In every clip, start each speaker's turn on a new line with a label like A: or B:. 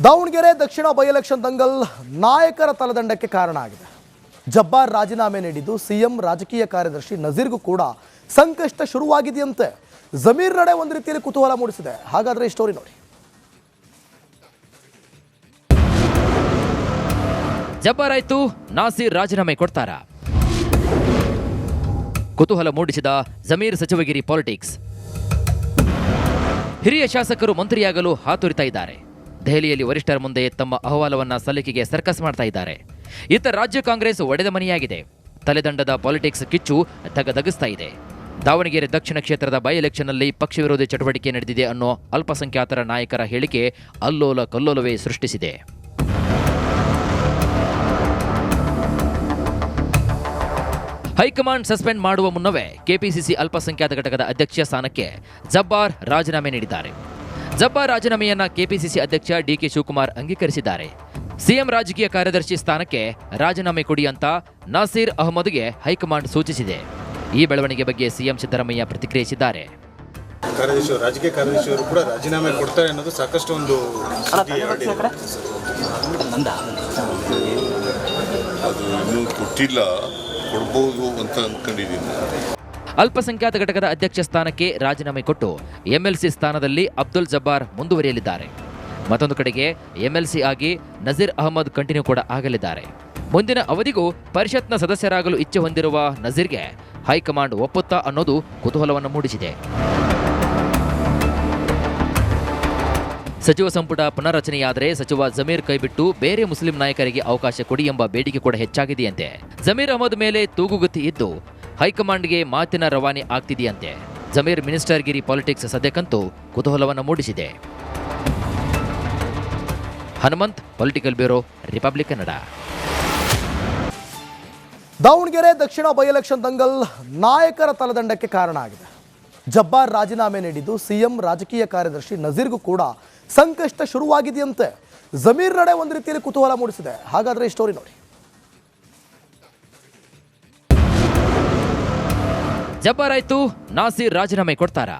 A: Davanagere Dakshina by election Dangal ನಾಯಕರ ತಲೆದಂಡಕ್ಕೆ ಕಾರಣ ಆಗಿದೆ. ಜಬ್ಬಾರ್ ರಾಜೀನಾಮೆ ನೀಡಿದ್ದು ಸಿಎಂ ರಾಜಕೀಯ ಕಾರ್ಯದರ್ಶಿ ನಜೀರ್ಗೂ ಕೂಡ ಸಂಕಷ್ಟ ಶುರುವಾಗಿದೆಯಂತೆ. ಜಮೀರ್ ನಡೆ ಒಂದು ರೀತಿಯಲ್ಲಿ ಕುತೂಹಲ ಮೂಡಿಸಿದೆ. ಹಾಗಾದ್ರೆ ಈ ಸ್ಟೋರಿ ನೋಡಿ.
B: ಜಬ್ಬಾರ್ ಆಯ್ತು, ನಾಸೀರ್ ರಾಜೀನಾಮೆ ಕೊಡ್ತಾರಾ? ಕುತೂಹಲ ಮೂಡಿಸಿದ ಜಮೀರ್ ಸಚಿವಗಿರಿ ಪಾಲಿಟಿಕ್ಸ್. ಹಿರಿಯ ಶಾಸಕರು ಮಂತ್ರಿಯಾಗಲು ಹಾತೊರಿತಾ ಇದ್ದಾರೆ. ದೆಹಲಿಯಲ್ಲಿ ವರಿಷ್ಠರ ಮುಂದೆ ತಮ್ಮ ಅಹವಾಲವನ್ನ ಸಲ್ಲಿಕೆಗೆ ಸರ್ಕಸ್ ಮಾಡ್ತಾ ಇದ್ದಾರೆ. ಇತ್ತ ರಾಜ್ಯ ಕಾಂಗ್ರೆಸ್ ಒಡೆದ ಮನೆಯಾಗಿದೆ. ತಲೆದಂಡದ ಪಾಲಿಟಿಕ್ಸ್ ಕಿಚ್ಚು ತಗದಗಿಸ್ತಾ ಇದೆ. ದಾವಣಗೆರೆ ದಕ್ಷಿಣ ಕ್ಷೇತ್ರದ ಬೈ ಎಲೆಕ್ಷನ್ನಲ್ಲಿ ಪಕ್ಷ ವಿರೋಧಿ ಚಟುವಟಿಕೆ ನಡೆದಿದೆ ಅನ್ನೋ ಅಲ್ಪಸಂಖ್ಯಾತರ ನಾಯಕರ ಹೇಳಿಕೆ ಅಲ್ಲೋಲ ಕಲ್ಲೋಲವೇ ಸೃಷ್ಟಿಸಿದೆ. ಹೈಕಮಾಂಡ್ ಸಸ್ಪೆಂಡ್ ಮಾಡುವ ಮುನ್ನವೇ ಕೆಪಿಸಿಸಿ ಅಲ್ಪಸಂಖ್ಯಾತ ಘಟಕದ ಅಧ್ಯಕ್ಷ ಸ್ಥಾನಕ್ಕೆ ಜಬ್ಬಾರ್ ರಾಜೀನಾಮೆ ನೀಡಿದ್ದಾರೆ. ಜಬ್ಬಾರ್ ರಾಜೀನಾಮೆಯನ್ನ ಕೆಪಿಸಿಸಿ ಅಧ್ಯಕ್ಷ ಡಿಕೆ ಶಿವಕುಮಾರ್ ಅಂಗೀಕರಿಸಿದ್ದಾರೆ. ಸಿಎಂ ರಾಜಕೀಯ ಕಾರ್ಯದರ್ಶಿ ಸ್ಥಾನಕ್ಕೆ ರಾಜೀನಾಮೆ ಕೊಡಿ ಅಂತ ನಾಸೀರ್ ಅಹಮದ್ಗೆ ಹೈಕಮಾಂಡ್ ಸೂಚಿಸಿದೆ. ಈ ಬೆಳವಣಿಗೆ ಬಗ್ಗೆ ಸಿಎಂ ಸಿದ್ದರಾಮಯ್ಯ ಪ್ರತಿಕ್ರಿಯಿಸಿದ್ದಾರೆ.
C: ರಾಜಕೀಯ ಕಾರ್ಯದರ್ಶಿಯವರು ಕೂಡ ರಾಜೀನಾಮೆ ಕೊಡ್ತಾರೆ ಅನ್ನೋದು ಸಾಕಷ್ಟು ಒಂದು
D: ಅದು ಇನ್ನೂ ಕೊಟ್ಟಿಲ್ಲ, ಕೊಡ್ಬೋದು ಅಂತ ಅನ್ಕೊಂಡಿದ್ದೀನಿ.
B: ಅಲ್ಪಸಂಖ್ಯಾತ ಘಟಕದ ಅಧ್ಯಕ್ಷ ಸ್ಥಾನಕ್ಕೆ ರಾಜೀನಾಮೆ ಕೊಟ್ಟು ಎಂಎಲ್ಸಿ ಸ್ಥಾನದಲ್ಲಿ ಅಬ್ದುಲ್ ಜಬ್ಬಾರ್ ಮುಂದುವರಿಯಲಿದ್ದಾರೆ. ಮತ್ತೊಂದು ಕಡೆಗೆ ಎಂಎಲ್ಸಿ ಆಗಿ ನಜೀರ್ ಅಹಮದ್ ಕಂಟಿನ್ಯೂ ಕೂಡ ಆಗಲಿದ್ದಾರೆ. ಮುಂದಿನ ಅವಧಿಗೂ ಪರಿಷತ್ನ ಸದಸ್ಯರಾಗಲು ಇಚ್ಛೆ ಹೊಂದಿರುವ ನಜೀರ್ಗೆ ಹೈಕಮಾಂಡ್ ಒಪ್ಪುತ್ತಾ ಅನ್ನೋದು ಕುತೂಹಲವನ್ನು ಮೂಡಿಸಿದೆ. ಸಚಿವ ಸಂಪುಟ ಪುನರ್ರಚನೆಯಾದರೆ ಸಚಿವ ಜಮೀರ್ ಕೈಬಿಟ್ಟು ಬೇರೆ ಮುಸ್ಲಿಂ ನಾಯಕರಿಗೆ ಅವಕಾಶ ಕೊಡಿ ಎಂಬ ಬೇಡಿಕೆ ಕೂಡ ಹೆಚ್ಚಾಗಿದೆಯಂತೆ. ಜಮೀರ್ ಅಹಮದ್ ಮೇಲೆ ತೂಗುಗತಿ ಇದ್ದು ಹೈಕಮಾಂಡ್ಗೆ ಮಾತಿನ ರವಾನೆ ಆಗ್ತಿದೆಯಂತೆ. ಜಮೀರ್ ಮಿನಿಸ್ಟರ್ಗಿರಿ ಪಾಲಿಟಿಕ್ಸ್ ಸದ್ಯಕ್ಕಂತೂ ಕುತೂಹಲವನ್ನು ಮೂಡಿಸಿದೆ. Hanumanth, political bureau, republic Kannada.
A: Davanagere Dakshina by election Dangal ನಾಯಕರ ತಲೆದಂಡಕ್ಕೆ ಕಾರಣ ಆಗಿದೆ. ಜಬ್ಬಾರ್ ರಾಜೀನಾಮೆ ನೀಡಿದ್ದು ಸಿಎಂ ರಾಜಕೀಯ ಕಾರ್ಯದರ್ಶಿ ನಜೀರ್ಗೂ ಕೂಡ ಸಂಕಷ್ಟ ಶುರುವಾಗಿದೆಯಂತೆ. ಜಮೀರ್ ನಡೆ ಒಂದು ರೀತಿಯಲ್ಲಿ ಕುತೂಹಲ ಮೂಡಿಸಿದೆ. ಹಾಗಾದ್ರೆ ಈ ಸ್ಟೋರಿ ನೋಡಿ.
B: ಜಬ್ಬಾರ್ ಆಯ್ತು, ನಾಸೀರ್ ರಾಜೀನಾಮೆ ಕೊಡ್ತಾರಾ?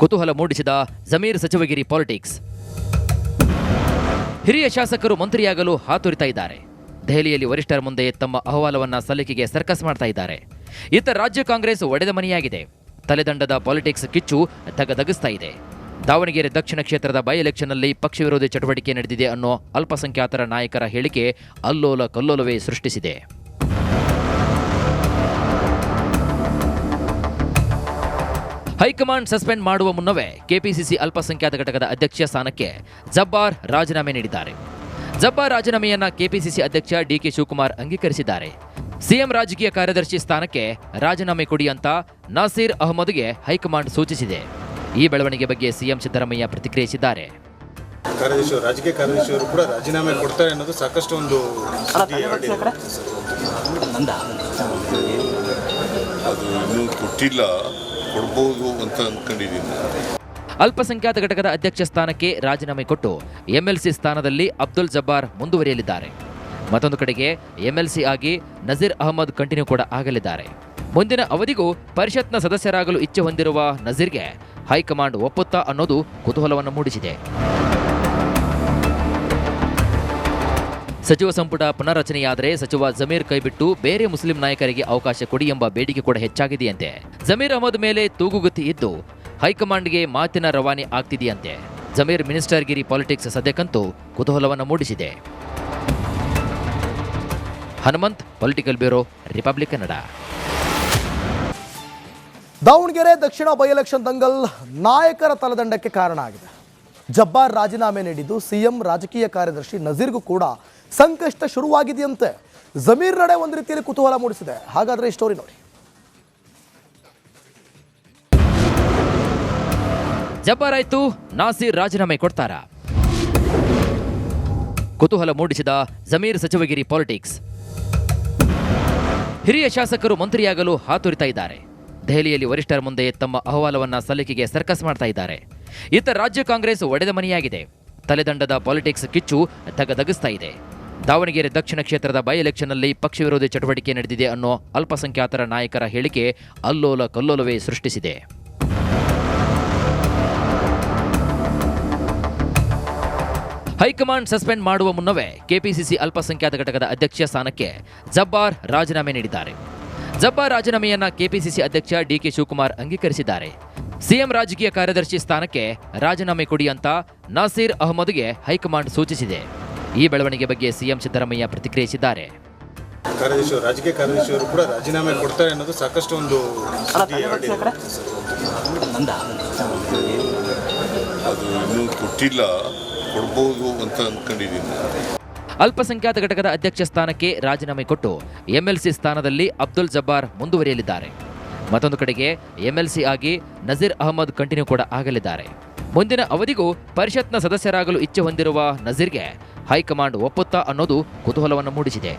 B: ಕುತೂಹಲ ಮೂಡಿಸಿದ ಜಮೀರ್ ಸಚಿವಗಿರಿ ಪಾಲಿಟಿಕ್ಸ್. ಹಿರಿಯ ಶಾಸಕರು ಮಂತ್ರಿಯಾಗಲು ಹಾತೊರಿತಾ ಇದ್ದಾರೆ. ದೆಹಲಿಯಲ್ಲಿ ವರಿಷ್ಠರ ಮುಂದೆ ತಮ್ಮ ಅಹವಾಲವನ್ನ ಸಲ್ಲಿಕೆಗೆ ಸರ್ಕಸ್ ಮಾಡ್ತಾ ಇದ್ದಾರೆ. ಇತ್ತ ರಾಜ್ಯ ಕಾಂಗ್ರೆಸ್ ಒಡೆದ ಮನೆಯಾಗಿದೆ. ತಲೆದಂಡದ ಪಾಲಿಟಿಕ್ಸ್ ಕಿಚ್ಚು ತಗದಗಿಸ್ತಾ ಇದೆ. ದಾವಣಗೆರೆ ದಕ್ಷಿಣ ಕ್ಷೇತ್ರದ ಬೈ ಎಲೆಕ್ಷನ್ನಲ್ಲಿ ಪಕ್ಷ ವಿರೋಧಿ ಚಟುವಟಿಕೆ ನಡೆದಿದೆ ಅನ್ನೋ ಅಲ್ಪಸಂಖ್ಯಾತರ ನಾಯಕರ ಹೇಳಿಕೆ ಅಲ್ಲೋಲ ಕಲ್ಲೋಲವೇ ಸೃಷ್ಟಿಸಿದೆ. ಹೈಕಮಾಂಡ್ ಸಸ್ಪೆಂಡ್ ಮಾಡುವ ಮುನ್ನವೇ ಕೆಪಿಸಿಸಿ ಅಲ್ಪಸಂಖ್ಯಾತ ಘಟಕದ ಅಧ್ಯಕ್ಷ ಸ್ಥಾನಕ್ಕೆ ಜಬ್ಬಾರ್ ರಾಜೀನಾಮೆ ನೀಡಿದ್ದಾರೆ. ಜಬ್ಬಾರ್ ರಾಜೀನಾಮೆಯನ್ನ ಕೆಪಿಸಿಸಿ ಅಧ್ಯಕ್ಷ ಡಿಕೆ ಶಿವಕುಮಾರ್ ಅಂಗೀಕರಿಸಿದ್ದಾರೆ. ಸಿಎಂ ರಾಜಕೀಯ ಕಾರ್ಯದರ್ಶಿ ಸ್ಥಾನಕ್ಕೆ ರಾಜೀನಾಮೆ ಕೊಡಿ ಅಂತ ನಾಸೀರ್ ಅಹಮದ್ಗೆ ಹೈಕಮಾಂಡ್ ಸೂಚಿಸಿದೆ. ಈ ಬೆಳವಣಿಗೆ ಬಗ್ಗೆ ಸಿಎಂ ಸಿದ್ದರಾಮಯ್ಯ ಪ್ರತಿಕ್ರಿಯಿಸಿದ್ದಾರೆ.
C: ರಾಜಕೀಯ ಕಾರ್ಯದರ್ಶಿಯವರು ಕೂಡ ರಾಜೀನಾಮೆ ಕೊಡ್ತಾರೆ ಅನ್ನೋದು ಸಾಕಷ್ಟು ಒಂದು
D: ಅದು ಇನ್ನೂ ಕೊಟ್ಟಿಲ್ಲ, ಕೊಡ್ಬೋದು ಅಂತ ಅನ್ಕೊಂಡಿದ್ದೀನಿ.
B: ಅಲ್ಪಸಂಖ್ಯಾತ ಘಟಕದ ಅಧ್ಯಕ್ಷ ಸ್ಥಾನಕ್ಕೆ ರಾಜೀನಾಮೆ ಕೊಟ್ಟು ಎಂಎಲ್ಸಿ ಸ್ಥಾನದಲ್ಲಿ ಅಬ್ದುಲ್ ಜಬ್ಬಾರ್ ಮುಂದುವರಿಯಲಿದ್ದಾರೆ. ಮತ್ತೊಂದು ಕಡೆಗೆ ಎಂಎಲ್ಸಿ ಆಗಿ ನಜೀರ್ ಅಹಮದ್ ಕಂಟಿನ್ಯೂ ಕೂಡ ಆಗಲಿದ್ದಾರೆ. ಮುಂದಿನ ಅವಧಿಗೂ ಪರಿಷತ್ನ ಸದಸ್ಯರಾಗಲು ಇಚ್ಛೆ ಹೊಂದಿರುವ ನಜೀರ್ಗೆ ಹೈಕಮಾಂಡ್ ಒಪ್ಪುತ್ತಾ ಅನ್ನೋದು ಕುತೂಹಲವನ್ನು ಮೂಡಿಸಿದೆ. ಸಚಿವ ಸಂಪುಟ ಪುನರ್ರಚನೆಯಾದರೆ ಸಚಿವ ಜಮೀರ್ ಕೈಬಿಟ್ಟು ಬೇರೆ ಮುಸ್ಲಿಂ ನಾಯಕರಿಗೆ ಅವಕಾಶ ಕೊಡಿ ಎಂಬ ಬೇಡಿಕೆ ಕೂಡ ಹೆಚ್ಚಾಗಿದೆಯಂತೆ. ಜಮೀರ್ ಅಹಮದ್ ಮೇಲೆ ತೂಗುಗತಿ ಇದ್ದು ಹೈಕಮಾಂಡ್ಗೆ ಮಾತಿನ ರವಾನೆ ಆಗ್ತಿದೆಯಂತೆ. ಜಮೀರ್ ಮಿನಿಸ್ಟರ್ಗಿರಿ ಪಾಲಿಟಿಕ್ಸ್ ಸದ್ಯಕ್ಕಂತೂ ಕುತೂಹಲವನ್ನು ಮೂಡಿಸಿದೆ. Hanumanth, political bureau, republic Kannada.
A: Davanagere Dakshina by election Dangal ನಾಯಕರ ತಲೆದಂಡಕ್ಕೆ ಕಾರಣ ಆಗಿದೆ. ಜಬ್ಬಾರ್ ರಾಜೀನಾಮೆ ನೀಡಿದ್ದು ಸಿಎಂ ರಾಜಕೀಯ ಕಾರ್ಯದರ್ಶಿ ನಜೀರ್ಗೂ ಕೂಡ ಸಂಕಷ್ಟ ಶುರುವಾಗಿದೆಯಂತೆ. ಜಮೀರ್ ನಡೆ ಒಂದು ರೀತಿಯಲ್ಲಿ ಕುತೂಹಲ ಮೂಡಿಸಿದೆ. ಹಾಗಾದ್ರೆ ಈ ಸ್ಟೋರಿ ನೋಡಿ.
B: ಜಬ್ಬಾರ್ ಆಯ್ತು, ನಾಸೀರ್ ರಾಜೀನಾಮೆ ಕೊಡ್ತಾರಾ? ಕುತೂಹಲ ಮೂಡಿಸಿದ ಜಮೀರ್ ಸಚಿವಗಿರಿ ಪಾಲಿಟಿಕ್ಸ್. ಹಿರಿಯ ಶಾಸಕರು ಮಂತ್ರಿಯಾಗಲು ಹಾತೊರಿತಾ ಇದ್ದಾರೆ. ದೆಹಲಿಯಲ್ಲಿ ವರಿಷ್ಠರ ಮುಂದೆ ತಮ್ಮ ಅಹವಾಲವನ್ನ ಸಲ್ಲಿಕೆಗೆ ಸರ್ಕಸ್ ಮಾಡ್ತಾ ಇದ್ದಾರೆ. ಇತ್ತ ರಾಜ್ಯ ಕಾಂಗ್ರೆಸ್ ಒಡೆದ ಮನೆಯಾಗಿದೆ. ತಲೆದಂಡದ ಪಾಲಿಟಿಕ್ಸ್ ಕಿಚ್ಚು ತಗದಗಿಸ್ತಾ ಇದೆ. ದಾವಣಗೆರೆ ದಕ್ಷಿಣ ಕ್ಷೇತ್ರದ ಬೈ ಎಲೆಕ್ಷನ್ನಲ್ಲಿ ಪಕ್ಷ ವಿರೋಧಿ ಚಟುವಟಿಕೆ ನಡೆದಿದೆ ಅನ್ನೋ ಅಲ್ಪಸಂಖ್ಯಾತರ ನಾಯಕರ ಹೇಳಿಕೆ ಅಲ್ಲೋಲ ಕಲ್ಲೋಲವೇ ಸೃಷ್ಟಿಸಿದೆ. ಹೈಕಮಾಂಡ್ ಸಸ್ಪೆಂಡ್ ಮಾಡುವ ಮುನ್ನವೇ ಕೆಪಿಸಿಸಿ ಅಲ್ಪಸಂಖ್ಯಾತ ಘಟಕದ ಅಧ್ಯಕ್ಷ ಸ್ಥಾನಕ್ಕೆ ಜಬ್ಬಾರ್ ರಾಜೀನಾಮೆ ನೀಡಿದ್ದಾರೆ. ಜಬ್ಬಾರ್ ರಾಜೀನಾಮೆಯನ್ನ ಕೆಪಿಸಿಸಿ ಅಧ್ಯಕ್ಷ ಡಿಕೆ ಶಿವಕುಮಾರ್ ಅಂಗೀಕರಿಸಿದ್ದಾರೆ. ಸಿಎಂ ರಾಜಕೀಯ ಕಾರ್ಯದರ್ಶಿ ಸ್ಥಾನಕ್ಕೆ ರಾಜೀನಾಮೆ ಕೊಡಿ ಅಂತ ನಾಸೀರ್ ಅಹಮದ್ಗೆ ಹೈಕಮಾಂಡ್ ಸೂಚಿಸಿದೆ. ಈ ಬೆಳವಣಿಗೆ ಬಗ್ಗೆ ಸಿಎಂ ಸಿದ್ದರಾಮಯ್ಯ ಪ್ರತಿಕ್ರಿಯಿಸಿದ್ದಾರೆ.
C: ರಾಜಕೀಯ ಕಾರ್ಯದರ್ಶಿಯವರು ಕೂಡ ರಾಜೀನಾಮೆ ಕೊಡ್ತಾರೆ ಅನ್ನೋದು ಸಾಕಷ್ಟು ಒಂದು
D: ಅದು ಇನ್ನೂ ಕೊಟ್ಟಿಲ್ಲ, ಕೊಡ್ಬೋದು ಅಂತ ಅನ್ಕೊಂಡಿದ್ದೀನಿ.
B: ಅಲ್ಪಸಂಖ್ಯಾತ ಘಟಕದ ಅಧ್ಯಕ್ಷ ಸ್ಥಾನಕ್ಕೆ ರಾಜೀನಾಮೆ ಕೊಟ್ಟು ಎಂಎಲ್ಸಿ ಸ್ಥಾನದಲ್ಲಿ ಅಬ್ದುಲ್ ಜಬ್ಬಾರ್ ಮುಂದುವರಿಯಲಿದ್ದಾರೆ. ಮತ್ತೊಂದು ಕಡೆಗೆ ಎಂಎಲ್ಸಿ ಆಗಿ ನಜೀರ್ ಅಹಮದ್ ಕಂಟಿನ್ಯೂ ಕೂಡ ಆಗಲಿದ್ದಾರೆ. ಮುಂದಿನ ಅವಧಿಗೂ ಪರಿಷತ್ನ ಸದಸ್ಯರಾಗಲು ಇಚ್ಛೆ ಹೊಂದಿರುವ ನಜೀರ್ಗೆ ಹೈಕಮಾಂಡ್ ಒಪ್ಪುತ್ತಾ ಅನ್ನೋದು ಕುತೂಹಲವನ್ನು ಮೂಡಿಸಿದೆ.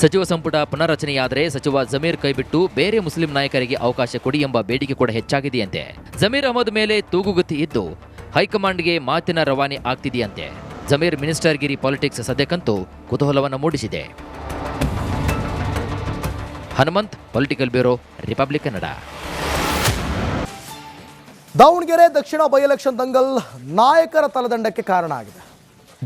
B: ಸಚಿವ ಸಂಪುಟ ಪುನರ್ರಚನೆಯಾದರೆ ಸಚಿವ ಜಮೀರ್ ಕೈಬಿಟ್ಟು ಬೇರೆ ಮುಸ್ಲಿಂ ನಾಯಕರಿಗೆ ಅವಕಾಶ ಕೊಡಿ ಎಂಬ ಬೇಡಿಕೆ ಕೂಡ ಹೆಚ್ಚಾಗಿದೆಯಂತೆ. ಜಮೀರ್ ಅಹಮದ್ ಮೇಲೆ ತೂಗುಗತಿ ಇದ್ದು ಹೈಕಮಾಂಡ್ಗೆ ಮಾತಿನ ರವಾನೆ ಆಗ್ತಿದೆಯಂತೆ. ಜಮೀರ್ ಮಿನಿಸ್ಟರ್ಗಿರಿ ಪಾಲಿಟಿಕ್ಸ್ ಸದ್ಯಕ್ಕಂತೂ ಕುತೂಹಲವನ್ನು ಮೂಡಿಸಿದೆ. Hanumanth, political bureau, republic Kannada.
A: Davanagere Dakshina by election Dangal ನಾಯಕರ ತಲೆದಂಡಕ್ಕೆ ಕಾರಣ ಆಗಿದೆ.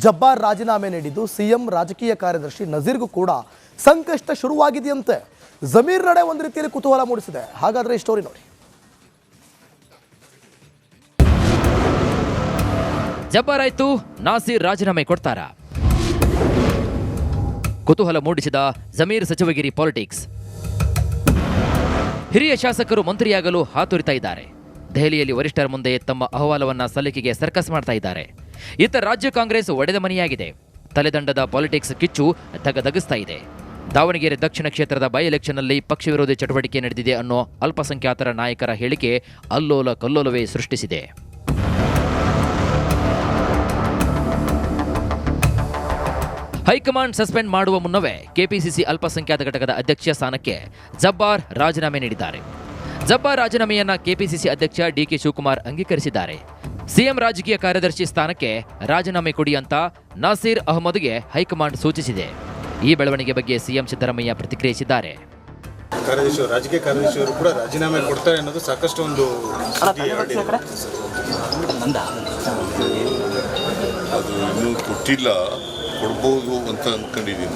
A: ಜಬ್ಬಾರ್ ರಾಜೀನಾಮೆ ನೀಡಿದ್ದು ಸಿಎಂ ರಾಜಕೀಯ ಕಾರ್ಯದರ್ಶಿ ನಜೀರ್ಗೂ ಕೂಡ ಸಂಕಷ್ಟ ಶುರುವಾಗಿದೆಯಂತೆ. ಜಮೀರ್ ನಡೆ ಒಂದು ರೀತಿಯಲ್ಲಿ ಕುತೂಹಲ ಮೂಡಿಸಿದೆ. ಹಾಗಾದ್ರೆ ಈ ಸ್ಟೋರಿ ನೋಡಿ.
B: ಜಬ್ಬಾರ್ ಆಯ್ತು, ನಾಸೀರ್ ರಾಜೀನಾಮೆ ಕೊಡ್ತಾರಾ? ಕುತೂಹಲ ಮೂಡಿಸಿದ ಜಮೀರ್ ಸಚಿವಗಿರಿ ಪಾಲಿಟಿಕ್ಸ್. ಹಿರಿಯ ಶಾಸಕರು ಮಂತ್ರಿಯಾಗಲು ಹಾತೊರಿತಾ ಇದ್ದಾರೆ. ದೆಹಲಿಯಲ್ಲಿ ವರಿಷ್ಠರ ಮುಂದೆ ತಮ್ಮ ಅಹವಾಲವನ್ನ ಸಲ್ಲಿಕೆಗೆ ಸರ್ಕಸ್ ಮಾಡ್ತಾ ಇದ್ದಾರೆ. ಇತ್ತ ರಾಜ್ಯ ಕಾಂಗ್ರೆಸ್ ಒಡೆದ ಮನೆಯಾಗಿದೆ. ತಲೆದಂಡದ ಪಾಲಿಟಿಕ್ಸ್ ಕಿಚ್ಚು ತಗದಗಿಸ್ತಾ ಇದೆ. ದಾವಣಗೆರೆ ದಕ್ಷಿಣ ಕ್ಷೇತ್ರದ ಬೈ ಎಲೆಕ್ಷನ್ನಲ್ಲಿ ಪಕ್ಷ ವಿರೋಧಿ ಚಟುವಟಿಕೆ ನಡೆದಿದೆ ಅನ್ನೋ ಅಲ್ಪಸಂಖ್ಯಾತರ ನಾಯಕರ ಹೇಳಿಕೆ ಅಲ್ಲೋಲ ಕಲ್ಲೋಲವೇ ಸೃಷ್ಟಿಸಿದೆ. ಹೈಕಮಾಂಡ್ ಸಸ್ಪೆಂಡ್ ಮಾಡುವ ಮುನ್ನವೇ ಕೆಪಿಸಿಸಿ ಅಲ್ಪಸಂಖ್ಯಾತ ಘಟಕದ ಅಧ್ಯಕ್ಷ ಸ್ಥಾನಕ್ಕೆ ಜಬ್ಬಾರ್ ರಾಜೀನಾಮೆ ನೀಡಿದ್ದಾರೆ. ಜಬ್ಬಾರ್ ರಾಜೀನಾಮೆಯನ್ನ ಕೆಪಿಸಿಸಿ ಅಧ್ಯಕ್ಷ ಡಿಕೆ ಶಿವಕುಮಾರ್ ಅಂಗೀಕರಿಸಿದ್ದಾರೆ. ಸಿಎಂ ರಾಜಕೀಯ ಕಾರ್ಯದರ್ಶಿ ಸ್ಥಾನಕ್ಕೆ ರಾಜೀನಾಮೆ ಕೊಡಿ ಅಂತ ನಾಸೀರ್ ಅಹಮದ್ಗೆ ಹೈಕಮಾಂಡ್ ಸೂಚಿಸಿದೆ. ಈ ಬೆಳವಣಿಗೆ ಬಗ್ಗೆ ಸಿಎಂ ಸಿದ್ದರಾಮಯ್ಯ ಪ್ರತಿಕ್ರಿಯಿಸಿದ್ದಾರೆ.
C: ರಾಜಕೀಯ ಕಾರ್ಯದರ್ಶಿಯವರು ಕೂಡ ರಾಜೀನಾಮೆ ಕೊಡ್ತಾರೆ ಅನ್ನೋದು ಸಾಕಷ್ಟು ಒಂದು
D: ಅದು ಇನ್ನೂ ಕೊಟ್ಟಿಲ್ಲ, ಕೊಡ್ಬೋದು ಅಂತ ಅನ್ಕೊಂಡಿದ್ದೀನಿ.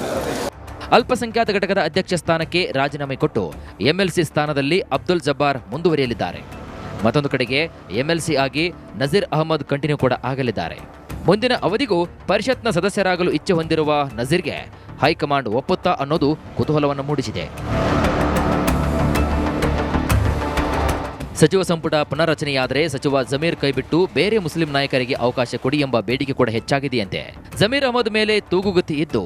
B: ಅಲ್ಪಸಂಖ್ಯಾತ ಘಟಕದ ಅಧ್ಯಕ್ಷ ಸ್ಥಾನಕ್ಕೆ ರಾಜೀನಾಮೆ ಕೊಟ್ಟು ಎಂಎಲ್ಸಿ ಸ್ಥಾನದಲ್ಲಿ ಅಬ್ದುಲ್ ಜಬ್ಬಾರ್ ಮುಂದುವರಿಯಲಿದ್ದಾರೆ. ಮತ್ತೊಂದು ಕಡೆಗೆ ಎಂಎಲ್ಸಿ ಆಗಿ ನಜೀರ್ ಅಹಮದ್ ಕಂಟಿನ್ಯೂ ಕೂಡ ಆಗಲಿದ್ದಾರೆ. ಮುಂದಿನ ಅವಧಿಗೂ ಪರಿಷತ್ನ ಸದಸ್ಯರಾಗಲು ಇಚ್ಛೆ ಹೊಂದಿರುವ ನಜೀರ್ಗೆ ಹೈಕಮಾಂಡ್ ಒಪ್ಪುತ್ತಾ ಅನ್ನೋದು ಕುತೂಹಲವನ್ನು ಮೂಡಿಸಿದೆ. ಸಚಿವ ಸಂಪುಟ ಪುನರ್ರಚನೆಯಾದರೆ ಸಚಿವ ಜಮೀರ್ ಕೈಬಿಟ್ಟು ಬೇರೆ ಮುಸ್ಲಿಂ ನಾಯಕರಿಗೆ ಅವಕಾಶ ಕೊಡಿ ಎಂಬ ಬೇಡಿಕೆ ಕೂಡ ಹೆಚ್ಚಾಗಿದೆಯಂತೆ. ಜಮೀರ್ ಅಹಮದ್ ಮೇಲೆ ತೂಗುಗತಿ ಇದ್ದು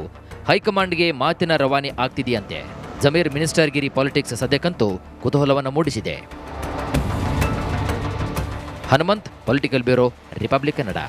B: ಹೈಕಮಾಂಡ್ಗೆ ಮಾತಿನ ರವಾನೆ ಆಗ್ತಿದೆಯಂತೆ. ಜಮೀರ್ ಮಿನಿಸ್ಟರ್ಗಿರಿ ಪಾಲಿಟಿಕ್ಸ್ ಸದ್ಯಕ್ಕಂತೂ ಕುತೂಹಲವನ್ನು ಮೂಡಿಸಿದೆ. Hanumanth, political bureau, republic Kannada.